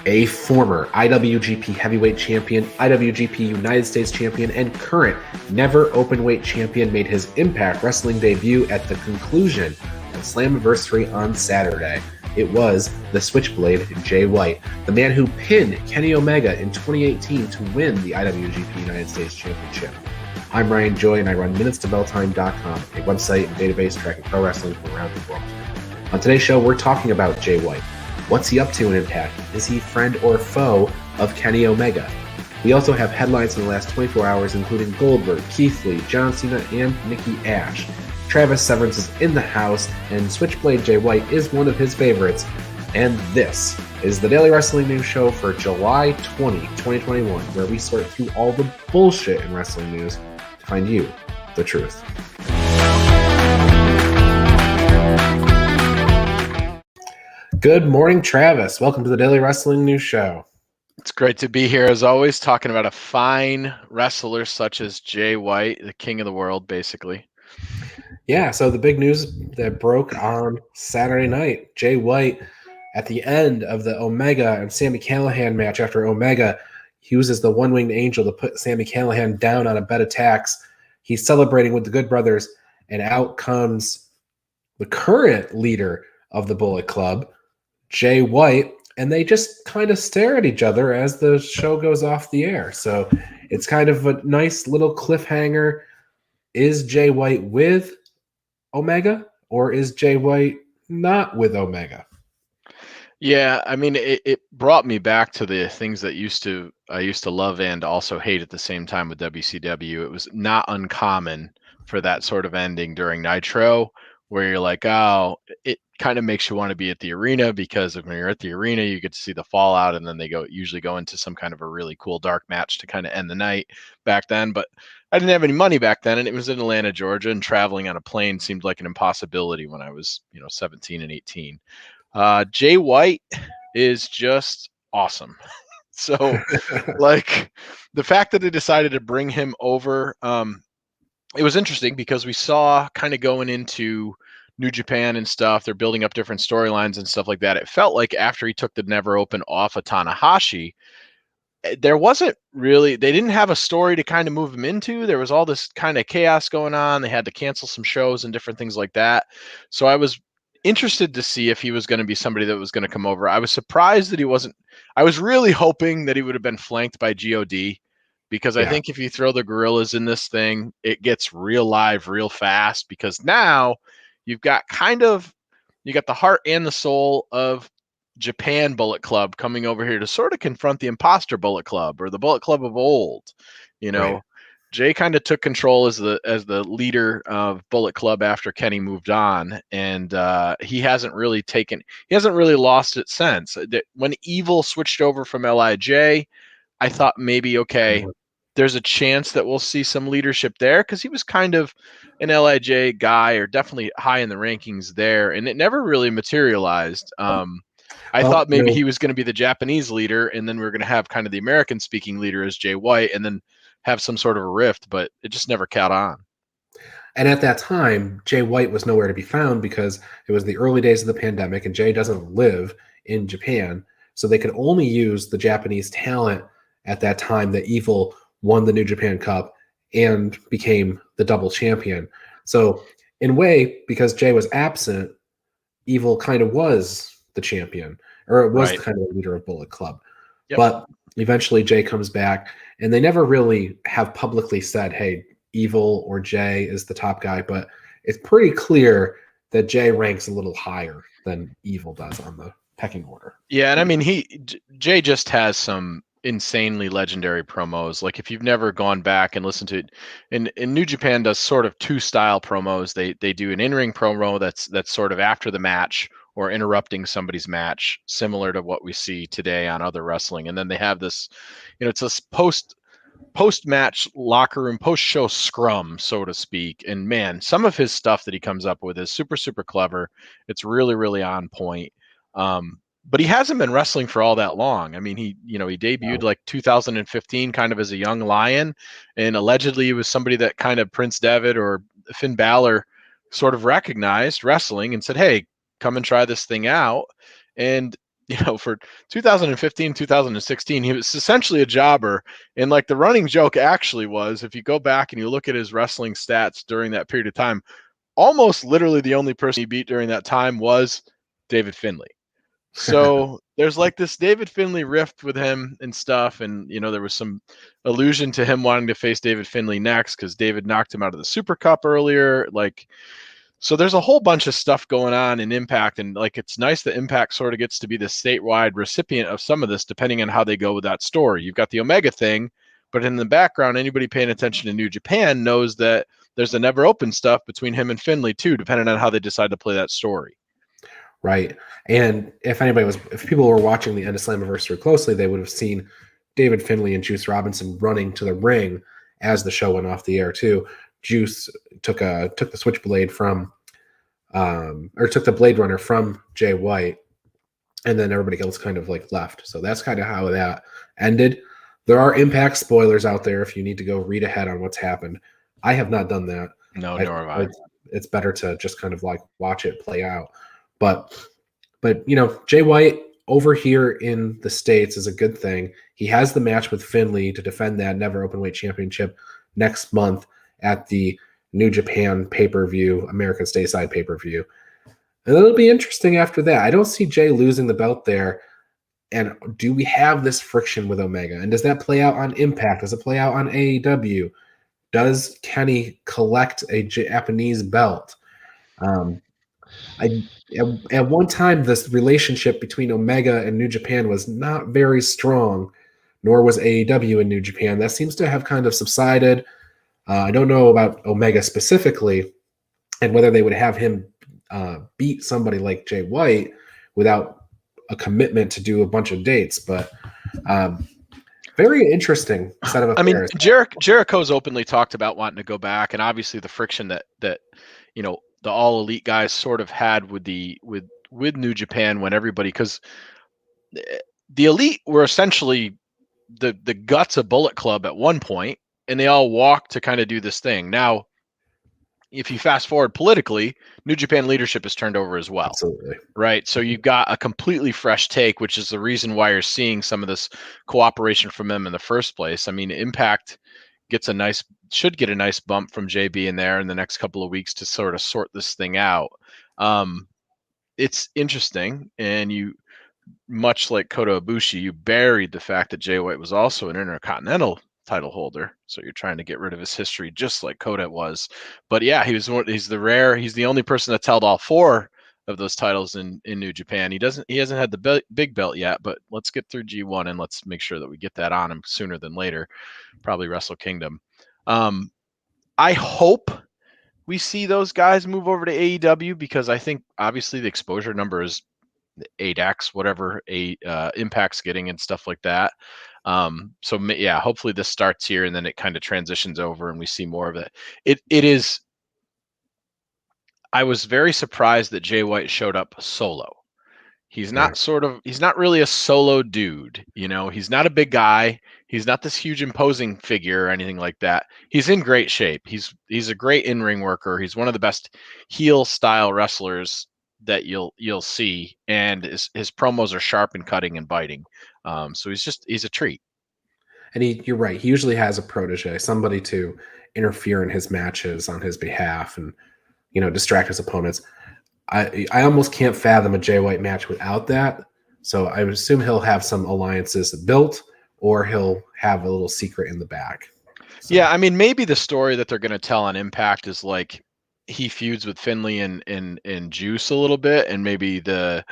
A former IWGP Heavyweight Champion, IWGP United States Champion, and current NEVER Openweight Champion made his Impact Wrestling debut at the conclusion of Slammiversary on Saturday. It was the Switchblade, Jay Whit, the man who pinned Kenny Omega in 2018 to win the IWGP United States Championship. I'm Ryan Joy, and I run MinutesToBellTime.com, a website and database tracking pro wrestling from around the world. On today's show, we're talking about Jay Whit. What's he up to in Impact? Is he friend or foe of Kenny Omega? We also have headlines in the last 24 hours, including Goldberg, Keith Lee, John Cena, and Nikki Ash. Travis Severance is in the house, and Switchblade Jay Whit is one of his favorites. And this is the Daily Wrestling News Show for July 20, 2021, where we sort through all the bullshit in wrestling news to find you the truth. Good morning, Travis. Welcome to the Daily Wrestling News Show. It's great to be here, as always, talking about a fine wrestler such as Jay Whit, the king of the world, basically. Yeah, so the big news that broke on Saturday night, Jay Whit, at the end of the Omega and Sami Callihan match, after Omega uses the one-winged angel to put Sami Callihan down on a bed of tacks, he's celebrating with the Good Brothers, and out comes the current leader of the Bullet Club, Jay Whit, and they just kind of stare at each other as the show goes off the air. So it's kind of a nice little cliffhanger. Is Jay Whit with Omega, or is Jay Whit not with Omega? Yeah, I mean, it brought me back to the things that I used to love and also hate at the same time with WCW. It was not uncommon for that sort of ending during Nitro, where you're like, oh, it kind of makes you want to be at the arena, because when you're at the arena, you get to see the fallout, and then they usually go into some kind of a really cool dark match to kind of end the night back then. But I didn't have any money back then, and it was in Atlanta, Georgia, and traveling on a plane seemed like an impossibility when I was, 17 and 18. Jay Whit is just awesome. So like the fact that they decided to bring him over, it was interesting because we saw kind of going into New Japan and stuff, they're building up different storylines and stuff like that. It felt like after he took the Never Open off of Tanahashi, there wasn't really, they didn't have a story to kind of move him into. There was all this kind of chaos going on. They had to cancel some shows and different things like that. So I was interested to see if he was going to be somebody that was going to come over. I was surprised that he wasn't. I was really hoping that he would have been flanked by God, because I think if you throw the gorillas in this thing, it gets real live real fast, because now you've got you got the heart and the soul of Japan Bullet Club coming over here to sort of confront the imposter Bullet Club, or the Bullet Club of old. Right. Jay kind of took control as the leader of Bullet Club after Kenny moved on, and he hasn't really lost it since. When Evil switched over from LIJ, I thought maybe, okay, there's a chance that we'll see some leadership there, because he was kind of an LIJ guy, or definitely high in the rankings there, and it never really materialized. I thought maybe he was going to be the Japanese leader, and then we were going to have kind of the American-speaking leader as Jay Whit, and then have some sort of a rift, but it just never caught on. And at that time, Jay Whit was nowhere to be found, because it was the early days of the pandemic, and Jay doesn't live in Japan, so they could only use the Japanese talent at that time that Evil won the New Japan Cup and became the double champion. So in a way, because Jay was absent, Evil kind of was the champion, or it was kind of the leader of Bullet Club. Yep. But eventually Jay comes back, and they never really have publicly said, hey, Evil or Jay is the top guy, but it's pretty clear that Jay ranks a little higher than Evil does on the pecking order. Yeah, and I mean, Jay just has some insanely legendary promos. Like, if you've never gone back and listened to it, in New Japan does sort of two style promos. They do an in-ring promo that's sort of after the match, or interrupting somebody's match, similar to what we see today on other wrestling. And then they have this, it's this post-match locker room, post-show scrum, so to speak. And man, some of his stuff that he comes up with is super, super clever. It's really, really on point. But he hasn't been wrestling for all that long. I mean, he debuted like 2015 kind of as a young lion, and allegedly he was somebody that kind of Prince Devitt or Finn Balor sort of recognized wrestling and said, hey, come and try this thing out. And for 2015, 2016, he was essentially a jobber. And like the running joke actually was, if you go back and you look at his wrestling stats during that period of time, almost literally the only person he beat during that time was David Finlay. So there's like this David Finlay rift with him and stuff. And, there was some allusion to him wanting to face David Finlay next because David knocked him out of the Super Cup earlier. So there's a whole bunch of stuff going on in Impact. And it's nice that Impact sort of gets to be the statewide recipient of some of this, depending on how they go with that story. You've got the Omega thing, but in the background, anybody paying attention to New Japan knows that there's a never open stuff between him and Finlay too, depending on how they decide to play that story. Right. And if people were watching the end of Slammiversary closely, they would have seen David Finlay and Juice Robinson running to the ring as the show went off the air too. Juice took the Switchblade took the Blade Runner from Jay Whit, and then everybody else kind of left. So that's kind of how that ended. There are Impact spoilers out there if you need to go read ahead on what's happened. I have not done that. No, nor have I. It's better to just kind of watch it play out. But Jay Whit over here in the States is a good thing. He has the match with Finlay to defend that NEVER Openweight Championship next month at the New Japan pay-per-view, American Stateside pay-per-view. And it'll be interesting after that. I don't see Jay losing the belt there. And do we have this friction with Omega? And does that play out on Impact? Does it play out on AEW? Does Kenny collect a Japanese belt? At one time, this relationship between Omega and New Japan was not very strong, nor was AEW in New Japan. That seems to have kind of subsided. I don't know about Omega specifically and whether they would have him beat somebody like Jay Whit without a commitment to do a bunch of dates. But very interesting set of affairs. I mean, Jericho's openly talked about wanting to go back, and obviously the friction that the All Elite guys sort of had with New Japan when everybody, because the Elite were essentially the guts of Bullet Club at one point, and they all walked to kind of do this thing. Now, if you fast forward politically, New Japan leadership is turned over as well. Absolutely. Right. So you've got a completely fresh take, which is the reason why you're seeing some of this cooperation from them in the first place. I mean, Impact should get a nice bump from JB in there in the next couple of weeks to sort of sort this thing out. It's interesting. And you, much like Kota Ibushi, you buried the fact that Jay Whit was also an Intercontinental title holder, so you're trying to get rid of his history just like Kota was. But yeah, he's the only person that's held all four of those titles in New Japan. He hasn't had the big belt yet, but let's get through G1 and let's make sure that we get that on him sooner than later, probably Wrestle Kingdom. I hope we see those guys move over to AEW, because I think obviously the exposure number is 8x whatever Impact's getting and stuff like that. So yeah, hopefully this starts here and then it kind of transitions over and we see more of it. It is. I was very surprised that Jay Whit showed up solo. He's not really a solo dude. He's not a big guy. He's not this huge imposing figure or anything like that. He's in great shape. He's a great in-ring worker. He's one of the best heel style wrestlers that you'll see, and his promos are sharp and cutting and biting. So he's a treat. And you're right. He usually has a protege, somebody to interfere in his matches on his behalf and, distract his opponents. I almost can't fathom a Jay Whit match without that. So I would assume he'll have some alliances built, or he'll have a little secret in the back. So. Yeah, I mean, maybe the story that they're going to tell on Impact is he feuds with Finlay and Juice a little bit, and maybe the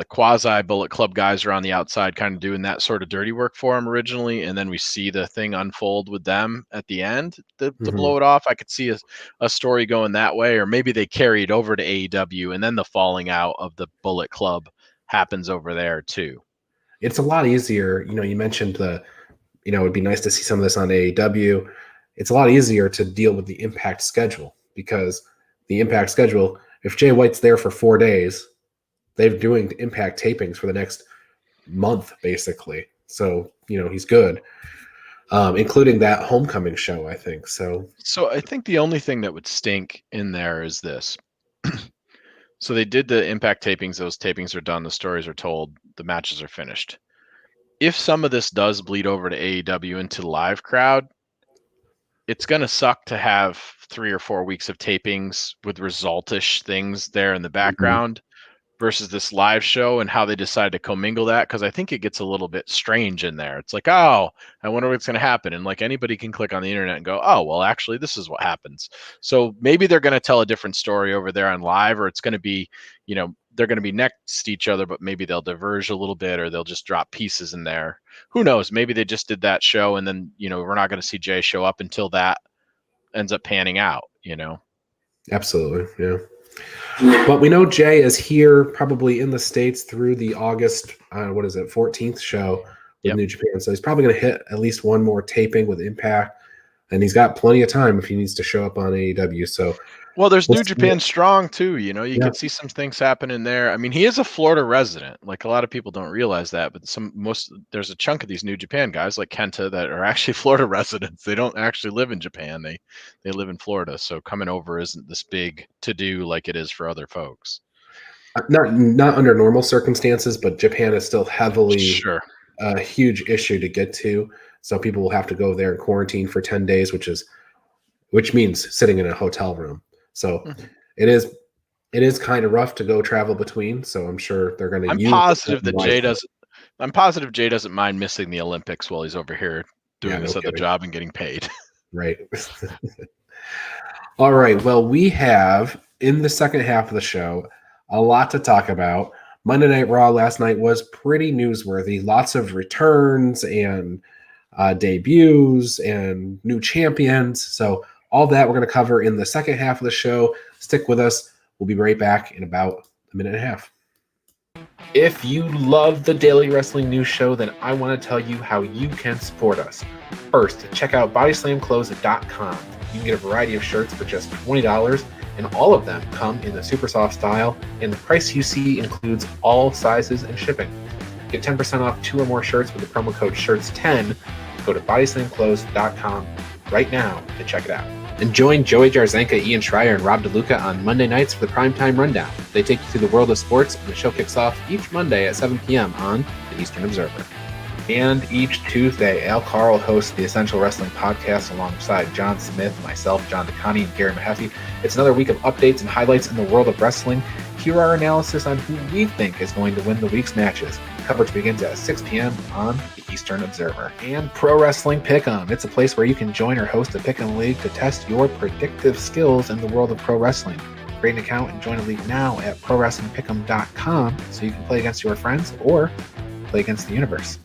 quasi Bullet Club guys are on the outside kind of doing that sort of dirty work for him originally, and then we see the thing unfold with them at the end to blow it off. I could see a story going that way, or maybe they carry it over to AEW and then the falling out of the Bullet Club happens over there too. It's a lot easier. You mentioned it would be nice to see some of this on AEW. It's a lot easier to deal with the Impact schedule, because the Impact schedule, if Jay Whit's there for 4 days, they're doing Impact tapings for the next month, basically. So, he's good, including that Homecoming show, I think. So I think the only thing that would stink in there is this. So they did the Impact tapings. Those tapings are done. The stories are told. The matches are finished. If some of this does bleed over to AEW into the live crowd, it's going to suck to have 3 or 4 weeks of tapings with resultish things there in the background versus this live show and how they decide to commingle that. Cause I think it gets a little bit strange in there. It's like, oh, I wonder what's going to happen. And like anybody can click on the internet and go, oh, well, actually this is what happens. So maybe they're going to tell a different story over there on live, or it's going to be, they're going to be next to each other, but maybe they'll diverge a little bit, or they'll just drop pieces in there. Who knows? Maybe they just did that show and then, we're not going to see Jay show up until that ends up panning out, Absolutely. Yeah. But we know Jay is here probably in the States through the August, 14th show with New Japan. So he's probably going to hit at least one more taping with Impact. And he's got plenty of time if he needs to show up on AEW. So, well, there's New Japan Strong too. You can see some things happening there. I mean, he is a Florida resident. Like a lot of people don't realize that, but there's a chunk of these New Japan guys like Kenta that are actually Florida residents. They don't actually live in Japan. They live in Florida. So coming over isn't this big to do like it is for other folks. Not under normal circumstances, but Japan is still heavily a huge issue to get to. So people will have to go there and quarantine for 10 days, which means sitting in a hotel room. So it is kind of rough to go travel between. So I'm sure they're going to. I'm positive Jay doesn't mind missing the Olympics while he's over here doing this other job and getting paid. Right. All right. Well, we have in the second half of the show a lot to talk about. Monday Night Raw last night was pretty newsworthy. Lots of returns and debuts and new champions. So all that we're going to cover in the second half of the show. Stick with us. We'll be right back in about a minute and a half. If you love the Daily Wrestling News Show, then I want to tell you how you can support us. First, check out bodyslamclothes.com. You can get a variety of shirts for just $20, and all of them come in the super soft style, and the price you see includes all sizes and shipping. Get 10% off 2 or more shirts with the promo code SHIRTS10. Go to bodyslamclothes.com right now to check it out. And join Joey Jarzenka, Ian Schreier, and Rob DeLuca on Monday nights for the Primetime Rundown. They take you through the world of sports, and the show kicks off each Monday at 7 p.m. on the Eastern Observer. And each Tuesday, Al Carl hosts the Essential Wrestling Podcast alongside John Smith, myself, John DeConnie, and Gary Mahaffey. It's another week of updates and highlights in the world of wrestling. Hear our analysis on who we think is going to win the week's matches. Coverage begins at 6 p.m. on the Eastern Observer. And Pro Wrestling Pick'em. It's a place where you can join or host a Pick'em League to test your predictive skills in the world of pro wrestling. Create an account and join a league now at ProWrestlingPick'em.com so you can play against your friends or play against the universe.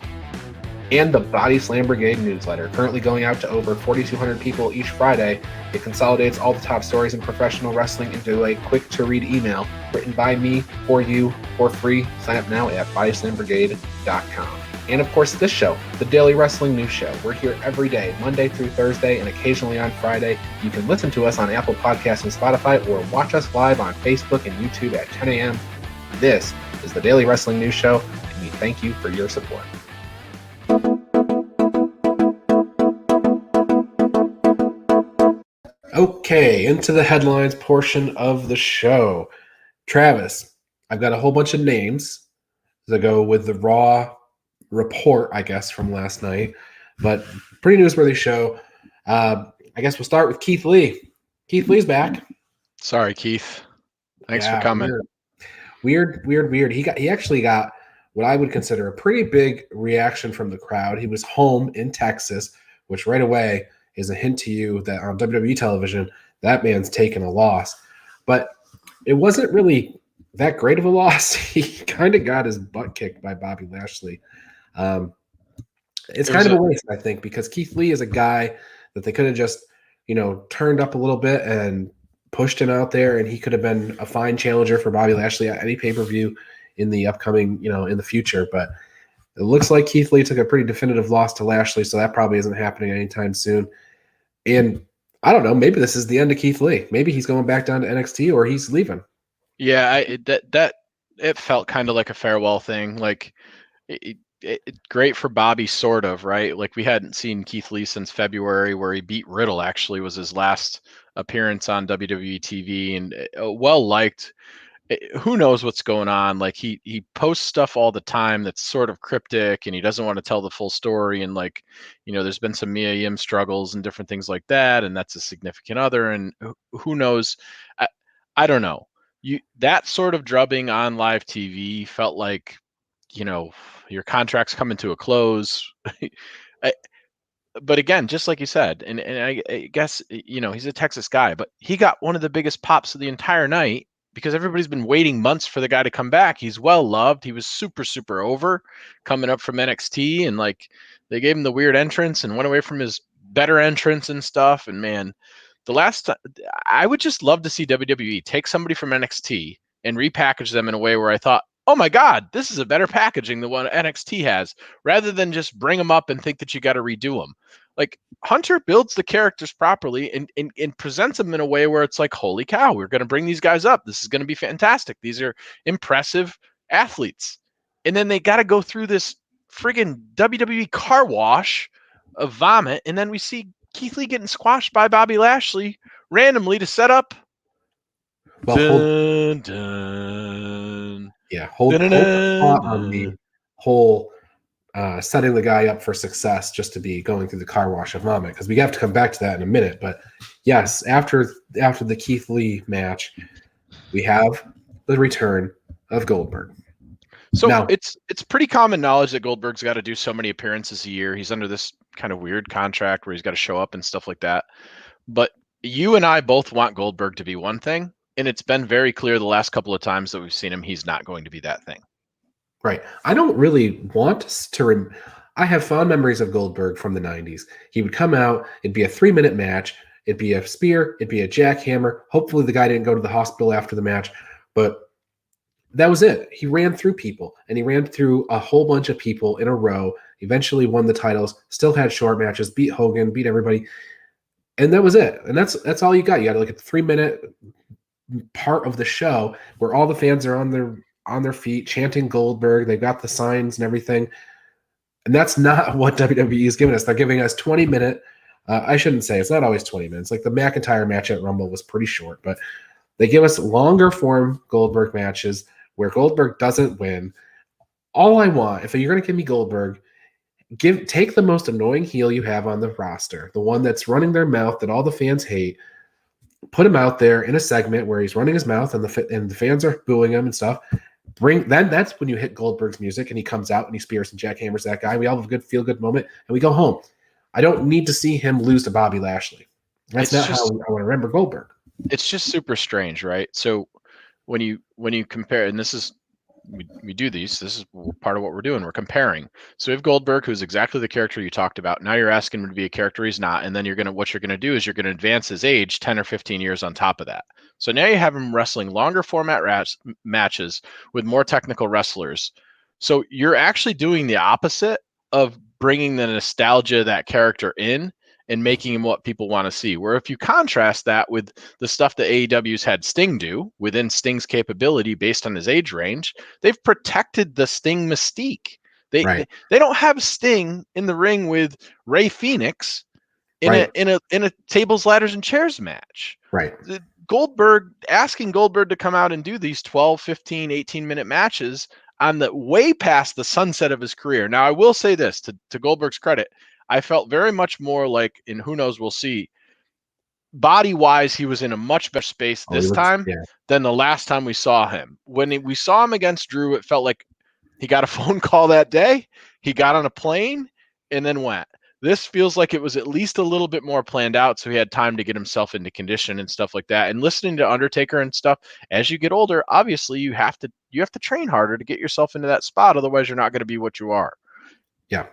And the Body Slam Brigade newsletter, currently going out to over 4,200 people each Friday. It consolidates all the top stories in professional wrestling into a quick-to-read email written by me for you for free. Sign up now at bodyslambrigade.com. And of course, this show, the Daily Wrestling News Show. We're here every day, Monday through Thursday, and occasionally on Friday. You can listen to us on Apple Podcasts and Spotify, or watch us live on Facebook and YouTube at 10 a.m. This is the Daily Wrestling News Show, and we thank you for your support. Okay, into the headlines portion of the show. Travis, I've got a whole bunch of names to go with the Raw report, I guess, from last night, but pretty newsworthy show. I guess we'll start with Keith Lee. Keith Lee's back. Sorry, Keith. Thanks for coming. Weird. He actually got what I would consider a pretty big reaction from the crowd. He was home in Texas, which right away is a hint to you that on WWE television, that man's taken a loss. But it wasn't really that great of a loss. He kind of got his butt kicked by Bobby Lashley. It's kind of a waste, I think, because Keith Lee is a guy that they could have just, turned up a little bit and pushed him out there, and he could have been a fine challenger for Bobby Lashley at any pay-per-view in the upcoming, in the future. But it looks like Keith Lee took a pretty definitive loss to Lashley, so that probably isn't happening anytime soon. And I don't know, maybe this is the end of Keith Lee. Maybe he's going back down to NXT, or he's leaving. Yeah, it felt kind of like a farewell thing. Like, great for Bobby, sort of, right? Like, we hadn't seen Keith Lee since February, where he beat Riddle. Actually, was his last appearance on WWE TV, and well liked. who knows what's going on. Like he posts stuff all the time that's sort of cryptic, and he doesn't want to tell the full story. And like, there's been some Mia Yim struggles and different things like that, and that's a significant other. And who knows? I don't know. That sort of drubbing on live TV felt like, your contract's coming to a close. But again, just like you said, and I guess, he's a Texas guy, but he got one of the biggest pops of the entire night because everybody's been waiting months for the guy to come back. He's well loved. He was super, super over coming up from NXT, and like they gave him the weird entrance and went away from his better entrance and stuff. And man, the last time, I would just love to see WWE take somebody from NXT and repackage them in a way where I thought, oh my God, this is a better packaging than what NXT has, rather than just bring them up and think that you got to redo them. Like Hunter builds the characters properly and presents them in a way where it's like, holy cow, we're going to bring these guys up. This is going to be fantastic. These are impressive athletes. And then they got to go through this friggin' WWE car wash of vomit. And then we see Keith Lee getting squashed by Bobby Lashley randomly to set up. Well, dun, dun. Yeah, hold the thought on the whole setting the guy up for success just to be going through the car wash of vomit, because we have to come back to that in a minute. But yes, after the Keith Lee match, we have the return of Goldberg. So now, it's pretty common knowledge that Goldberg's got to do so many appearances a year. He's under this kind of weird contract where he's got to show up and stuff like that. But you and I both want Goldberg to be one thing, and it's been very clear the last couple of times that we've seen him, he's not going to be that thing. Right. I don't really want to I have fond memories of Goldberg from the 90s. He would come out, it'd be a 3-minute match, it'd be a spear, it'd be a jackhammer. Hopefully the guy didn't go to the hospital after the match, but that was it. He ran through people, and he ran through a whole bunch of people in a row, eventually won the titles, still had short matches, beat Hogan, beat everybody, and that was it. And that's all you got. You got to look at the 3-minute part of the show where all the fans are on their feet chanting Goldberg. They've got the signs and everything. And that's not what WWE is giving us. They're giving us 20-minute. I shouldn't say it's not always 20 minutes. Like the McIntyre match at Rumble was pretty short, but they give us longer form Goldberg matches where Goldberg doesn't win. All I want, if you're going to give me Goldberg, take the most annoying heel you have on the roster, the one that's running their mouth that all the fans hate. Put him out there in a segment where he's running his mouth and the fans are booing him and stuff. That's when you hit Goldberg's music and he comes out and he spears and jackhammers that guy. We all have a good feel-good moment and we go home. I don't need to see him lose to Bobby Lashley. That's not how I want to remember Goldberg. It's just super strange, right? So when you compare, and this is we do these. This is part of what we're doing. We're comparing. So we have Goldberg, who's exactly the character you talked about. Now you're asking him to be a character he's not, and then what you're gonna do is you're gonna advance his age 10 or 15 years on top of that. So now you have him wrestling longer format matches with more technical wrestlers. So you're actually doing the opposite of bringing the nostalgia of that character in and making him what people want to see. Where if you contrast that with the stuff that AEW's had Sting do within Sting's capability based on his age range, they've protected the Sting mystique. They don't have Sting in the ring with Rey Fenix in a tables, ladders, and chairs match. Right. Asking Goldberg to come out and do these 12, 15, 18-minute matches on the way past the sunset of his career. Now, I will say this to Goldberg's credit, I felt very much more like, and who knows, we'll see, body-wise, he was in a much better space this time than the last time we saw him. When we saw him against Drew, it felt like he got a phone call that day, he got on a plane, and then went. This feels like it was at least a little bit more planned out, so he had time to get himself into condition and stuff like that. And listening to Undertaker and stuff, as you get older, obviously you have to train harder to get yourself into that spot. Otherwise, you're not going to be what you are. Yeah.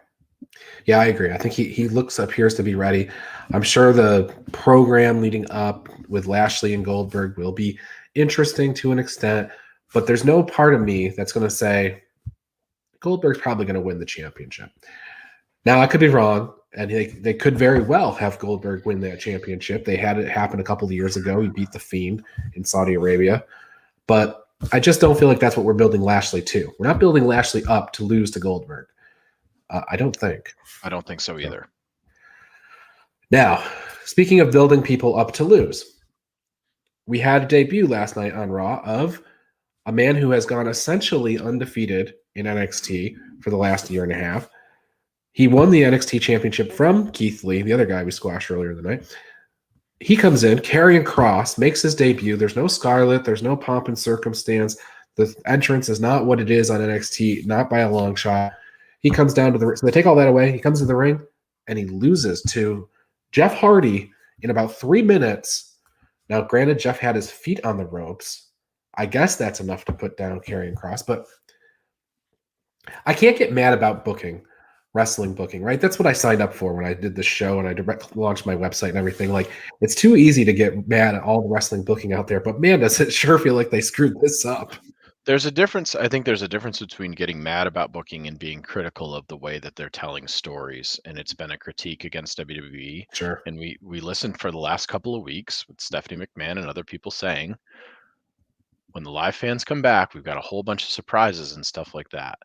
Yeah, I agree. I think he appears to be ready. I'm sure the program leading up with Lashley and Goldberg will be interesting to an extent, but there's no part of me that's going to say Goldberg's probably going to win the championship. Now, I could be wrong, and they could very well have Goldberg win that championship. They had it happen a couple of years ago. He beat The Fiend in Saudi Arabia, but I just don't feel like that's what we're building Lashley to. We're not building Lashley up to lose to Goldberg. I don't think. I don't think so either. Now, speaking of building people up to lose, we had a debut last night on Raw of a man who has gone essentially undefeated in NXT for the last year and a half. He won the NXT championship from Keith Lee, the other guy we squashed earlier in the night. He comes in, Karrion Kross, makes his debut. There's no Scarlet. There's no pomp and circumstance. The entrance is not what it is on NXT, not by a long shot. He comes down to the ring. So they take all that away. He comes to the ring, and he loses to Jeff Hardy in about 3 minutes. Now, granted, Jeff had his feet on the ropes. I guess that's enough to put down Karrion Kross, but I can't get mad about booking, wrestling booking, right? That's what I signed up for when I did this show and I launched my website and everything. Like, it's too easy to get mad at all the wrestling booking out there, but man, does it sure feel like they screwed this up. There's a difference. I think there's a difference between getting mad about booking and being critical of the way that they're telling stories. And it's been a critique against WWE. Sure. And we listened for the last couple of weeks with Stephanie McMahon and other people saying, when the live fans come back, we've got a whole bunch of surprises and stuff like that.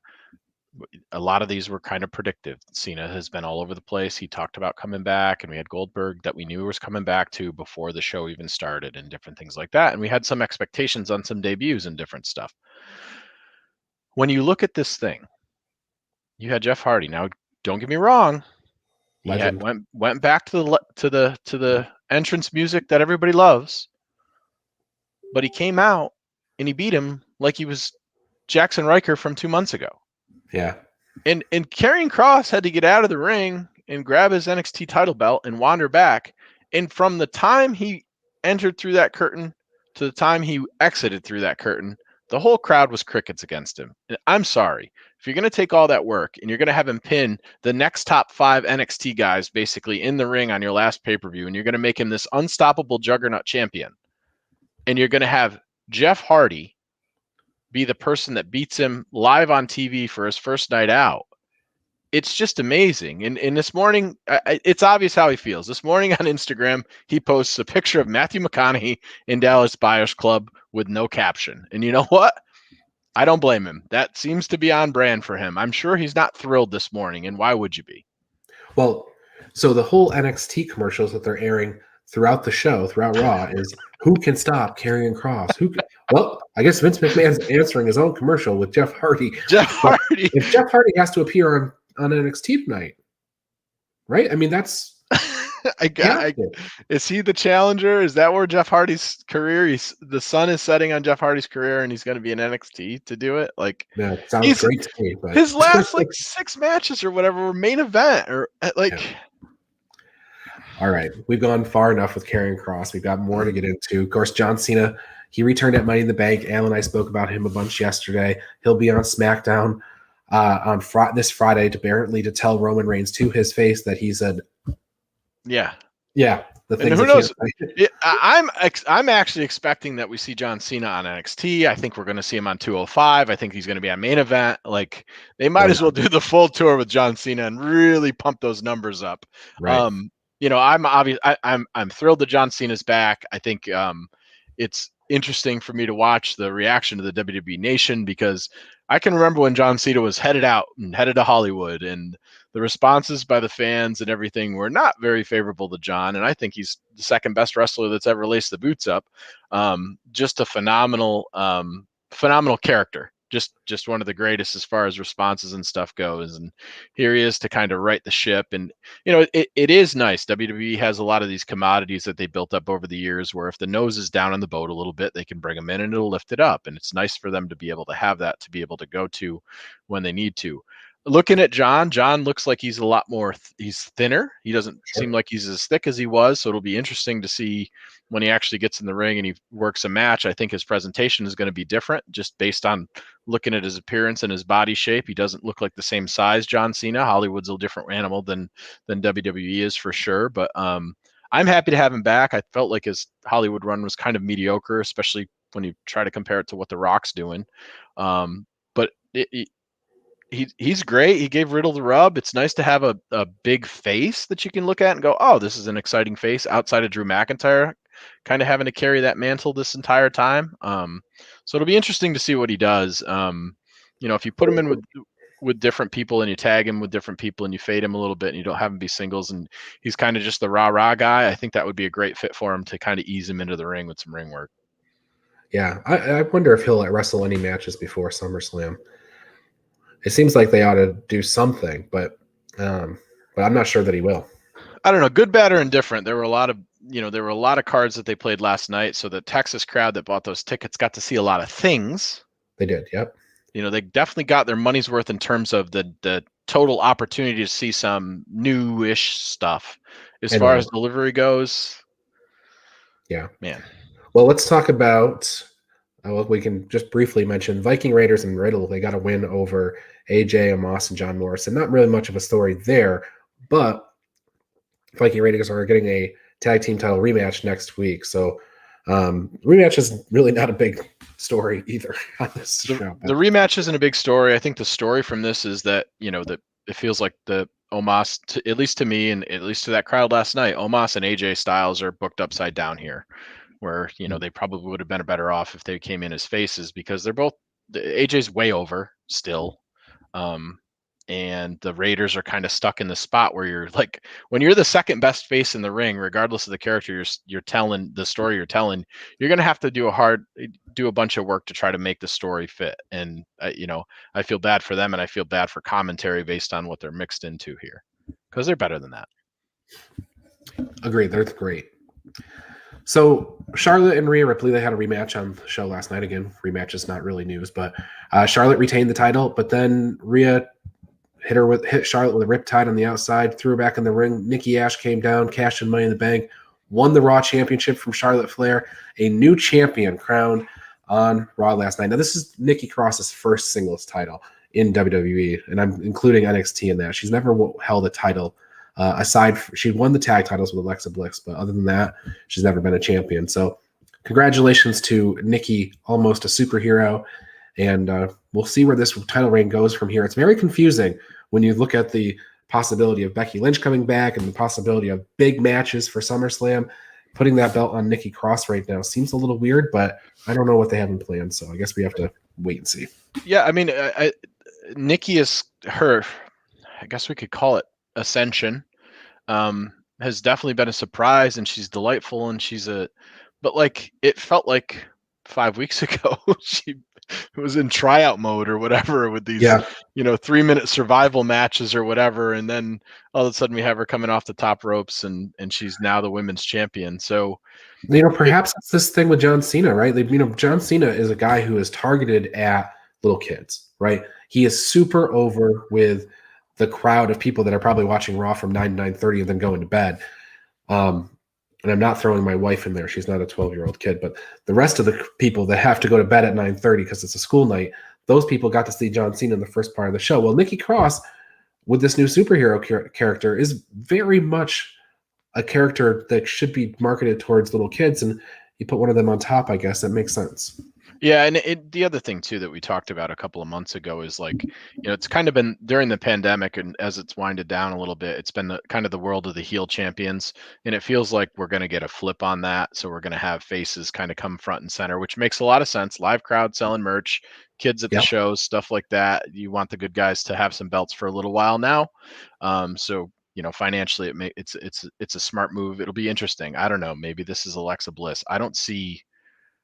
A lot of these were kind of predictive. Cena has been all over the place. He talked about coming back, and we had Goldberg that we knew was coming back to before the show even started and different things like that. And we had some expectations on some debuts and different stuff. When you look at this thing, you had Jeff Hardy. Now, don't get me wrong. He went back to the entrance music that everybody loves, but he came out and he beat him like he was Jackson Riker from 2 months ago. Yeah. And Karrion Kross had to get out of the ring and grab his NXT title belt and wander back. And from the time he entered through that curtain to the time he exited through that curtain, the whole crowd was crickets against him. And I'm sorry. If you're going to take all that work and you're going to have him pin the next top 5 NXT guys basically in the ring on your last pay-per-view, and you're going to make him this unstoppable juggernaut champion, and you're going to have Jeff Hardy be the person that beats him live on TV for his first night out, it's just amazing. And this morning, it's obvious how he feels. This morning on Instagram, he posts a picture of Matthew McConaughey in Dallas Buyers Club with no caption. And you know what? I don't blame him. That seems to be on brand for him. I'm sure he's not thrilled this morning. And why would you be? Well, so the whole NXT commercials that they're airing throughout the show, throughout Raw, is who can stop Karrion Kross? Well, I guess Vince McMahon's answering his own commercial with Jeff Hardy. If Jeff Hardy has to appear on NXT tonight, right? I mean, that's is he the challenger? Is that where Jeff Hardy's career? The sun is setting on Jeff Hardy's career, and he's going to be in NXT to do it. Like, yeah, sounds great to me. But his last 6 matches or whatever were main event or like. Yeah. All right, we've gone far enough with Karrion Kross. We've got more to get into. Of course, John Cena, he returned at Money in the Bank. Al and I spoke about him a bunch yesterday. He'll be on SmackDown on this Friday, apparently to tell Roman Reigns to his face that he's a yeah. The thing. Who knows? I'm actually expecting that we see John Cena on NXT. I think we're going to see him on 205. I think he's going to be on main event. Like, they might as well do the full tour with John Cena and really pump those numbers up. Right. I'm thrilled that John Cena's back. I think it's interesting for me to watch the reaction to the WWE Nation, because I can remember when John Cena was headed out and headed to Hollywood, and the responses by the fans and everything were not very favorable to John. And I think he's the second best wrestler that's ever laced the boots up. Just a phenomenal character. Just one of the greatest as far as responses and stuff goes. And here he is to kind of right the ship. And, it is nice. WWE has a lot of these commodities that they built up over the years where if the nose is down on the boat a little bit, they can bring them in and it'll lift it up. And it's nice for them to be able to have that, to be able to go to when they need to. Looking at John looks like he's a lot more, he's thinner. He doesn't seem like he's as thick as he was. So it'll be interesting to see when he actually gets in the ring and he works a match. I think his presentation is going to be different just based on looking at his appearance and his body shape. He doesn't look like the same size John Cena. Hollywood's a different animal than WWE is for sure. But I'm happy to have him back. I felt like his Hollywood run was kind of mediocre, especially when you try to compare it to what The Rock's doing. But he's great. He gave Riddle the rub. It's nice to have a big face that you can look at and go, oh, this is an exciting face outside of Drew McIntyre kind of having to carry that mantle this entire time. So it'll be interesting to see what he does. If you put him in with different people and you tag him with different people and you fade him a little bit and you don't have him be singles and he's kind of just the rah-rah guy, I think that would be a great fit for him to kind of ease him into the ring with some ring work. Yeah, I wonder if he'll wrestle any matches before SummerSlam. It seems like they ought to do something, but I'm not sure that he will. I don't know, good, bad, or indifferent. There were a lot of cards that they played last night, so the Texas crowd that bought those tickets got to see a lot of things. They did, yep. They definitely got their money's worth in terms of the total opportunity to see some new-ish stuff. As far as delivery goes, yeah, man. Well, let's talk about. We can just briefly mention Viking Raiders and Riddle. They got a win over AJ, Amos, and John Morrison. Not really much of a story there, but Viking Raiders are getting a tag team title rematch next week. So rematch is really not a big story either on this show. The rematch isn't a big story. I think the story from this is that, that it feels like the Omos, at least to me and at least to that crowd last night, Omos and AJ Styles are booked upside down here, where, they probably would have been better off if they came in as faces, because they're both, AJ's way over still. And the Raiders are kind of stuck in the spot where you're like, when you're the second best face in the ring, regardless of the character you're telling, the story you're telling, you're going to have to do a bunch of work to try to make the story fit. And I feel bad for them, and I feel bad for commentary based on what they're mixed into here, because they're better than that. Agreed. They're great. So Charlotte and Rhea Ripley, they had a rematch on the show last night. Again, rematch is not really news, but Charlotte retained the title, but then Rhea hit Charlotte with a riptide on the outside, threw her back in the ring. Nikki Ash came down, cashed in Money in the Bank, won the Raw Championship from Charlotte Flair, a new champion crowned on Raw last night. Now, this is Nikki Cross's first singles title in WWE, and I'm including NXT in that. She's never held a title she won the tag titles with Alexa Bliss, but other than that, she's never been a champion. So congratulations to Nikki, almost a superhero, and we'll see where this title reign goes from here. It's very confusing when you look at the possibility of Becky Lynch coming back and the possibility of big matches for SummerSlam. Putting that belt on Nikki Cross right now seems a little weird, but I don't know what they have in plan, so I guess we have to wait and see. Yeah, I mean, Nikki is her, I guess we could call it ascension, has definitely been a surprise, and she's delightful, and but like, it felt like 5 weeks ago she was in tryout mode or whatever with these 3-minute survival matches or whatever, and then all of a sudden we have her coming off the top ropes, and she's now the women's champion. So perhaps it's this thing with John Cena, right? John Cena is a guy who is targeted at little kids, right? He is super over with the crowd of people that are probably watching Raw from 9 to 9:30 and then going to bed. And I'm not throwing my wife in there. She's not a 12-year-old kid, but the rest of the people that have to go to bed at 9:30 because it's a school night, those people got to see John Cena in the first part of the show. Well, Nikki Cross, with this new superhero character, is very much a character that should be marketed towards little kids, and you put one of them on top, I guess that makes sense. Yeah, and the other thing too that we talked about a couple of months ago is, like, it's kind of been during the pandemic, and as it's winded down a little bit, it's been kind of the world of the heel champions, and it feels like we're going to get a flip on that. So we're going to have faces kind of come front and center, which makes a lot of sense. Live crowd selling merch, kids at the shows, stuff like that. You want the good guys to have some belts for a little while now. So financially, it's a smart move. It'll be interesting. I don't know. Maybe this is Alexa Bliss. I don't see.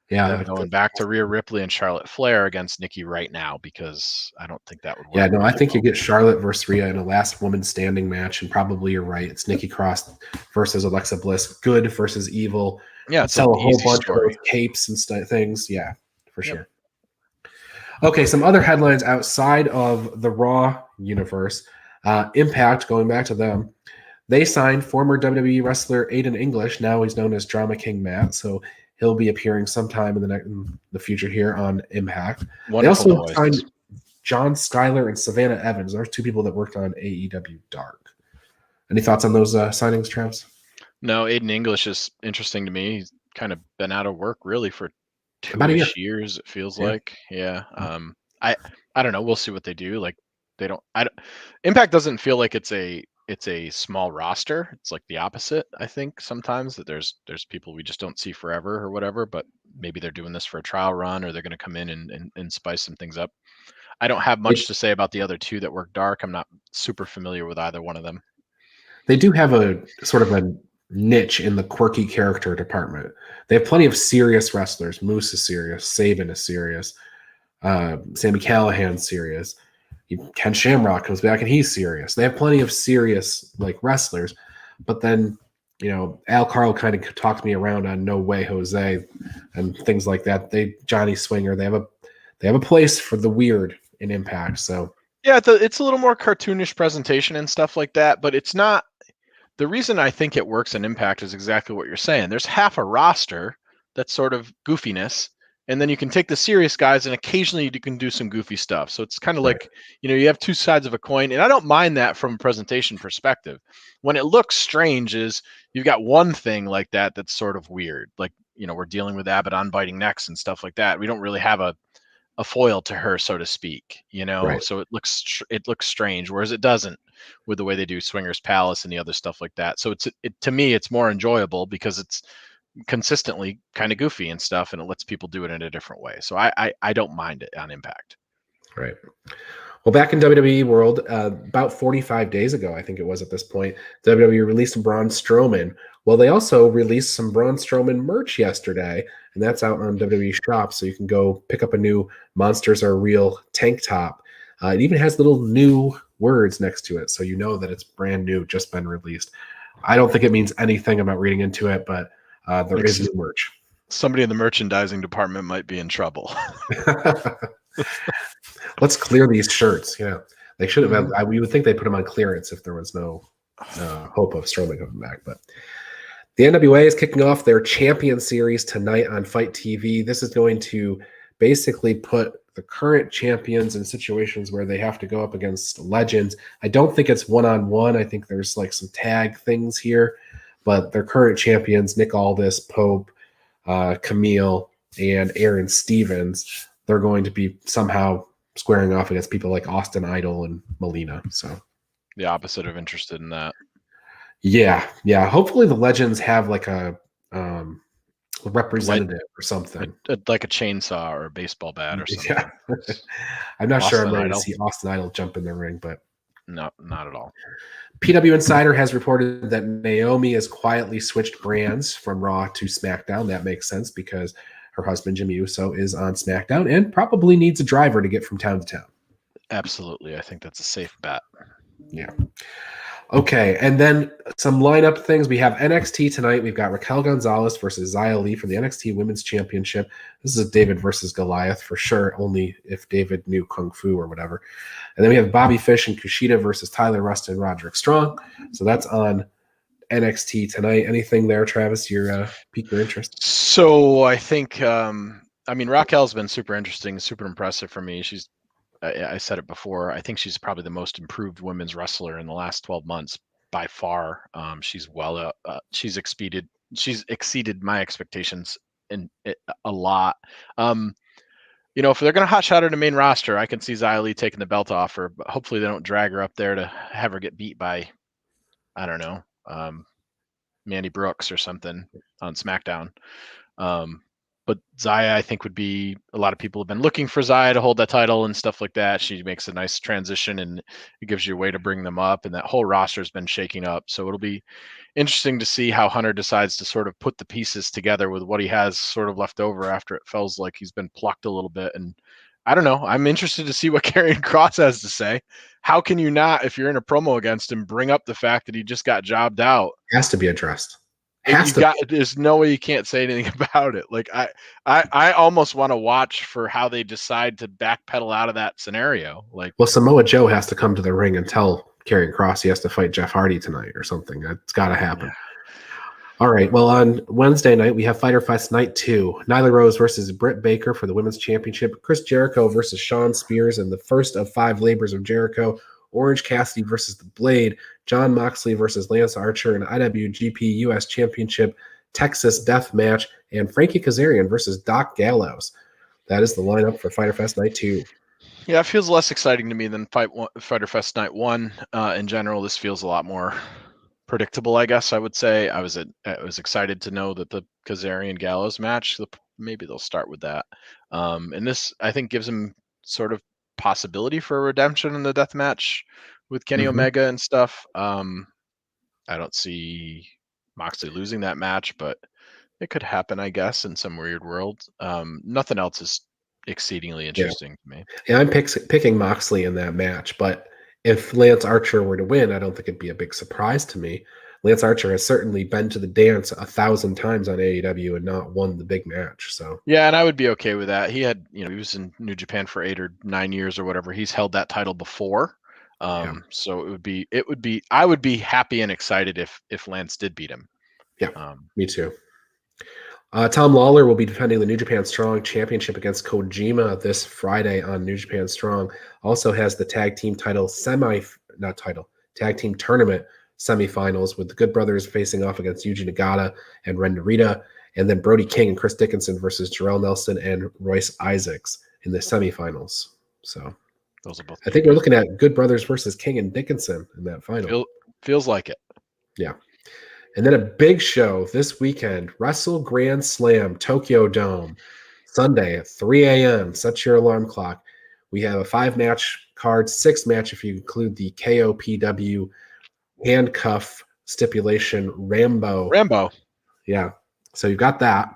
Them going back to Rhea Ripley and Charlotte Flair against Nikki right now, because I don't think that would work. Yeah, no, I think you get Charlotte versus Rhea in a last woman standing match, and probably you're right. It's Nikki Cross versus Alexa Bliss, good versus evil. Yeah, it's sell a whole bunch of capes and things. Yeah, for sure. Okay, some other headlines outside of the Raw universe. Impact, going back to them, they signed former WWE wrestler Aiden English. Now he's known as Drama King Matt. So he'll be appearing sometime in the future here on Impact. Wonderful. They also signed John Schuyler and Savannah Evans. Those are two people that worked on AEW Dark. Any thoughts on those signings, Travis? No, Aiden English is interesting to me. He's kind of been out of work really for 2-ish years, it feels like. Yeah. I don't know. We'll see what they do. Like, Impact doesn't feel like it's a small roster. It's like the opposite, I think, sometimes, that there's people we just don't see forever or whatever, but maybe they're doing this for a trial run, or they're going to come in and spice some things up. I don't have much to say about the other two that work Dark. I'm not super familiar with either one of them. They do have a sort of a niche in the quirky character department. They have plenty of serious wrestlers. Moose is serious. Saban is serious. Sammy Callahan's serious. Ken Shamrock comes back and he's serious. They have plenty of serious like wrestlers, but then Al Carl kind of talked me around on No Way Jose and things like that. Johnny Swinger. They have a place for the weird in Impact. So yeah, it's a little more cartoonish presentation and stuff like that, but it's not. The reason I think it works in Impact is exactly what you're saying. There's half a roster that's sort of goofiness, and then you can take the serious guys, and occasionally you can do some goofy stuff. So it's kind of like, you have two sides of a coin, and I don't mind that from a presentation perspective. When it looks strange is you've got one thing like that that's sort of weird. Like, we're dealing with Abaddon biting necks and stuff like that. We don't really have a foil to her, so to speak, so it looks strange, whereas it doesn't with the way they do Swingers Palace and the other stuff like that. So to me, it's more enjoyable because it's consistently kind of goofy and stuff, and it lets people do it in a different way. So I don't mind it on Impact. Right. Well, back in WWE world, about 45 days ago, I think it was at this point, WWE released Braun Strowman. Well, they also released some Braun Strowman merch yesterday, and that's out on WWE Shop, so you can go pick up a new Monsters Are Real tank top. It even has little new words next to it, so you know that it's brand new, just been released. I don't think it means anything about reading into it, but there is new merch. Somebody in the merchandising department might be in trouble. Let's clear these shirts. They should have. We would think they put them on clearance if there was no hope of Strowman coming back. But the NWA is kicking off their Champion Series tonight on Fight TV. This is going to basically put the current champions in situations where they have to go up against legends. I don't think it's one-on-one. I think there's like some tag things here, but their current champions, Nick Aldis, Pope, Camille, and Aaron Stevens, they're going to be somehow squaring off against people like Austin Idol and Melina. So the opposite of interested in that. Yeah. Hopefully the legends have like a representative or something, like a chainsaw or a baseball bat or something. Yeah. I'm not sure I'm ready to see Austin Idol jump in the ring, but no, not at all. PW Insider has reported that Naomi has quietly switched brands from Raw to SmackDown. That makes sense because her husband Jimmy Uso is on SmackDown and probably needs a driver to get from town to town. Absolutely. I think that's a safe bet. Yeah. Okay, and then some lineup things. We have NXT tonight. We've got Raquel Gonzalez versus Xia Li for the NXT Women's Championship. This is David versus Goliath for sure, only if David knew Kung Fu or whatever. And then we have Bobby Fish and Kushida versus Tyler Rust and Roderick Strong. So that's on NXT tonight. Anything there, Travis, pique your interest? So I think, Raquel's been super interesting, super impressive for me. I said it before. I think she's probably the most improved women's wrestler in the last 12 months by far. She's she's exceeded my expectations a lot. If they're going to hotshot her to main roster, I can see Xia Li taking the belt off her, but hopefully they don't drag her up there to have her get beat by, I don't know, Mandy Brooks or something on SmackDown. But Xia, I think, would be a lot of people have been looking for Xia to hold that title and stuff like that. She makes a nice transition and it gives you a way to bring them up. And that whole roster has been shaking up. So it'll be interesting to see how Hunter decides to sort of put the pieces together with what he has sort of left over after it feels like he's been plucked a little bit. And I don't know. I'm interested to see what Karrion Kross has to say. How can you not, if you're in a promo against him, bring up the fact that he just got jobbed out? It has to be addressed. There's no way you can't say anything about it. Like I almost want to watch for how they decide to backpedal out of that scenario. Like, well, Samoa Joe has to come to the ring and tell Karrion Kross he has to fight Jeff Hardy tonight or something. It's got to happen. Yeah. All right. Well, on Wednesday night, we have Fyter Fest Night 2. Nyla Rose versus Britt Baker for the Women's Championship. Chris Jericho versus Shawn Spears in the first of 5 labors of Jericho. Orange Cassidy versus The Blade. Jon Moxley versus Lance Archer in IWGP US Championship Texas Death Match. And Frankie Kazarian versus Doc Gallows. That is the lineup for Fyter Fest Night 2. Yeah, it feels less exciting to me than Fyter Fest Night 1. In general, this feels a lot more predictable, I guess I would say. I was excited to know that the Kazarian Gallows match, maybe they'll start with that. And this, I think, gives them sort of possibility for a redemption in the death match with Kenny Omega and stuff. I don't see Moxley losing that match, but it could happen, I guess, in some weird world. Nothing else is exceedingly interesting to me. Yeah, I'm picking Moxley in that match, but if Lance Archer were to win, I don't think it'd be a big surprise to me. Lance Archer has certainly been to the dance 1,000 times on AEW and not won the big match. So yeah, and I would be okay with that. He had, he was in New Japan for 8 or 9 years or whatever. He's held that title before. So I would be happy and excited if Lance did beat him. Yeah, me too. Tom Lawler will be defending the New Japan Strong Championship against Kojima this Friday on New Japan Strong. Also has the tag team title tag team tournament semifinals with the Good Brothers facing off against Yuji Nagata and Ren Narita, and then Brody King and Chris Dickinson versus Jarrell Nelson and Royce Isaacs in the semifinals. So those are both. I think we're looking at Good Brothers versus King and Dickinson in that final. Feels like it. Yeah. And then a big show this weekend, Wrestle Grand Slam, Tokyo Dome, Sunday at 3 a.m. Set your alarm clock. We have a 5-match card, 6-match if you include the KOPW handcuff stipulation, Rambo. Yeah. So you've got that.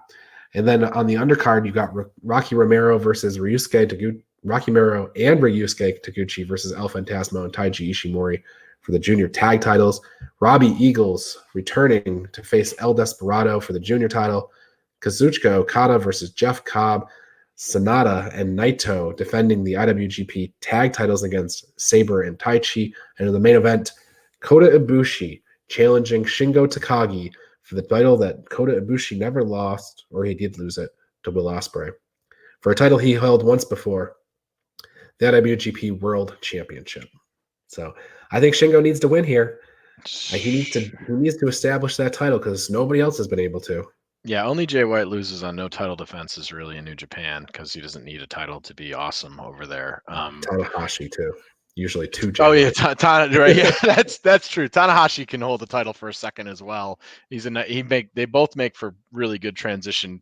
And then on the undercard, you've got Rocky Romero versus Ryusuke Taguchi. Rocky Romero and Ryusuke Taguchi versus El Fantasma and Taiji Ishimori for the junior tag titles. Robbie Eagles returning to face El Desperado for the junior title. Kazuchika Okada versus Jeff Cobb. Sonata and Naito defending the IWGP tag titles against Sabre and Taichi. And in the main event, Kota Ibushi challenging Shingo Takagi for the title that Kota Ibushi never lost, or he did lose it, to Will Ospreay, for a title he held once before, the IWGP World Championship. So I think Shingo needs to win here. He needs to establish that title because nobody else has been able to. Yeah, only Jay Whit loses on no title defenses really in New Japan because he doesn't need a title to be awesome over there. Tanahashi too. Usually 2 Jay Whit. Right? Yeah, that's true. Tanahashi can hold the title for a second as well. They both make for really good transition,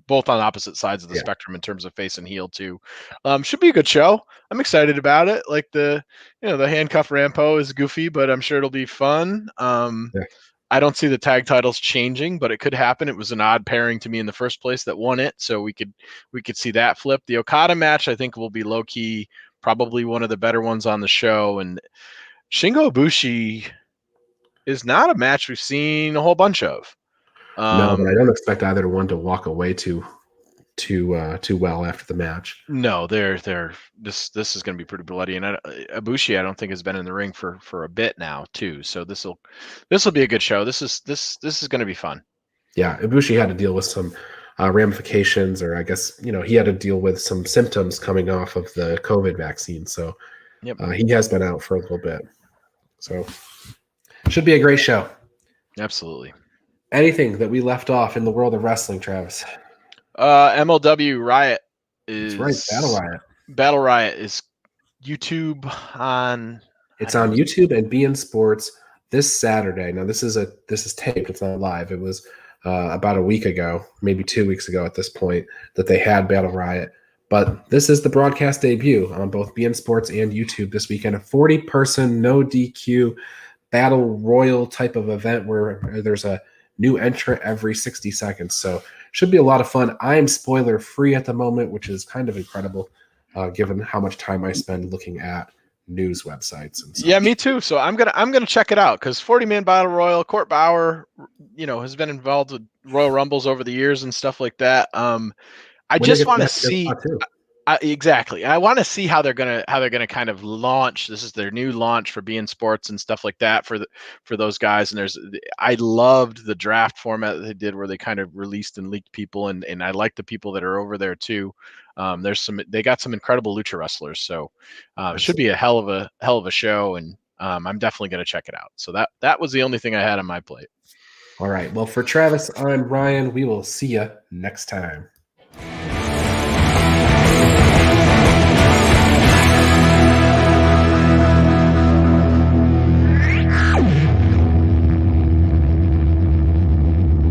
both on opposite sides of the spectrum in terms of face and heel too. Should be a good show. I'm excited about it. Like the handcuff Rampo is goofy, but I'm sure it'll be fun. I don't see the tag titles changing, but it could happen. It was an odd pairing to me in the first place that won it, so we could see that flip. The Okada match I think will be low key, probably one of the better ones on the show. And Shingo Ibushi is not a match we've seen a whole bunch of. No, but I don't expect either one to walk away too well after the match. No, this is going to be pretty bloody, and Ibushi I don't think has been in the ring for a bit now too. So this will be a good show. This is going to be fun. Yeah, Ibushi had to deal with some ramifications, or I guess he had to deal with some symptoms coming off of the COVID vaccine. So he has been out for a little bit. So should be a great show. Absolutely. Anything that we left off in the world of wrestling, Travis? MLW Riot is That's right. Battle Riot is YouTube on. It's on YouTube and beIN Sports this Saturday. Now this is taped. It's not live. It was about a week ago, maybe 2 weeks ago at this point, that they had Battle Riot. But this is the broadcast debut on both beIN Sports and YouTube this weekend. A 40-person, no DQ, battle royal type of event where there's a new entrant every 60 seconds. So should be a lot of fun. I am spoiler free at the moment, which is kind of incredible given how much time I spend looking at news websites and such. Yeah, me too. So I'm gonna check it out because 40-man battle royal. Court Bauer, has been involved with Royal Rumbles over the years and stuff like that. I just want to see. Exactly. I want to see how they're gonna kind of launch. This is their new launch for beIN Sports and stuff like that for those guys. And I loved the draft format that they did where they kind of released and leaked people, and I like the people that are over there too. They got some incredible lucha wrestlers, so it should be a hell of a show, and I'm definitely gonna check it out. So that was the only thing I had on my plate. All right. Well, for Travis, I'm Ryan. We will see you next time.